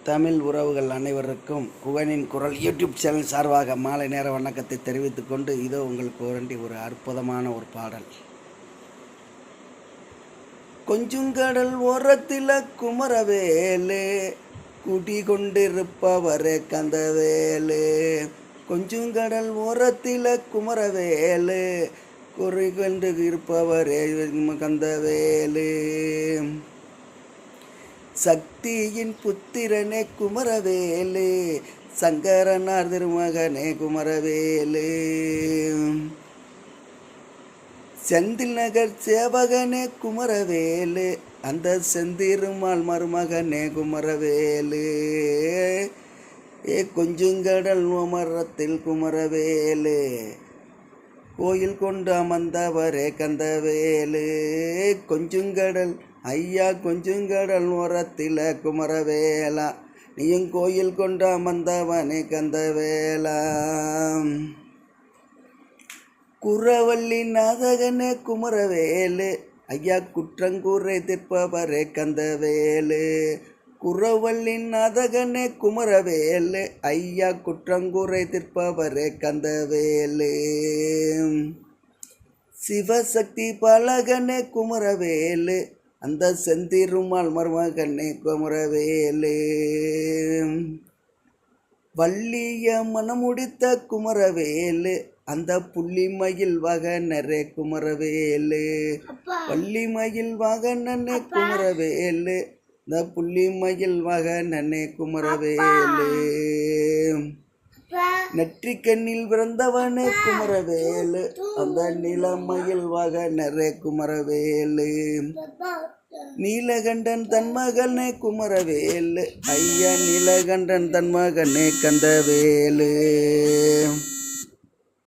தமிழ் உறவுகள் அனைவருக்கும் குகனின் குரல் யூடியூப் சேனல் சார்பாக மாலை நேர வணக்கத்தை தெரிவித்துக் கொண்டு இதோ உங்களுக்கு ஒரு அற்புதமான ஒரு பாடல். கொஞ்சுங்கடல் ஓரத்தில் குமரவேலு குடி கொண்டிருப்பவரே கந்தவேலு. கொஞ்சுங்கடல் ஓரத்தில் குமரவேலு குறி கொண்டு இருப்பவரே கந்தவேலு. சக்தியின் புத்திரனே குமரவேலு, சங்கரனார் திருமகனே குமரவேலு. செந்தில் நகர் சேவகனே குமரவேலு, அந்த செந்திருமாள் மருமகனே குமரவேலு. கொஞ்சுங்கடல் மரத்தில் குமரவேலு கோயில் கொண்டு அமர்ந்தவரே கந்தவேலு. கொஞ்சுங்கடல் ஐயா கொஞ்சுங்கடல் ஓரத்தில் குமரவேலா, நீயும் கோயில் கொண்டு அமர்ந்தவனே கந்தவேலா. குறவள்ளி நாதகனே குமரவேலு, ஐயா குற்றங்கூரை தீர்ப்பவரே கந்தவேலு. குறவள்ளி நாதகனே குமரவேலு, ஐயா குற்றங்கூரை தீர்ப்பவரே கந்தவேலு. சிவசக்தி பலகனே குமரவேலு, அந்த செந்திருமாள் மருமகனே குமரவேலு. வள்ளிய மனமுடித்த குமரவேலு, அந்த புள்ளிமயில் வாகனரே குமரவேலு. வள்ளிமயில் வாகனனே குமரவேலு, இந்த புள்ளிமயில் வாகனனே குமரவேலு. நெற்றிக்கண்ணில் பிறந்தவனே குமரவேலு, அந்த நிலமயில் வாகனரே குமரவேலு. நீலகண்டன் தன் மகனே குமரவேலு, ஐயா நீலகண்டன் தன் மகனே கந்தவேலு.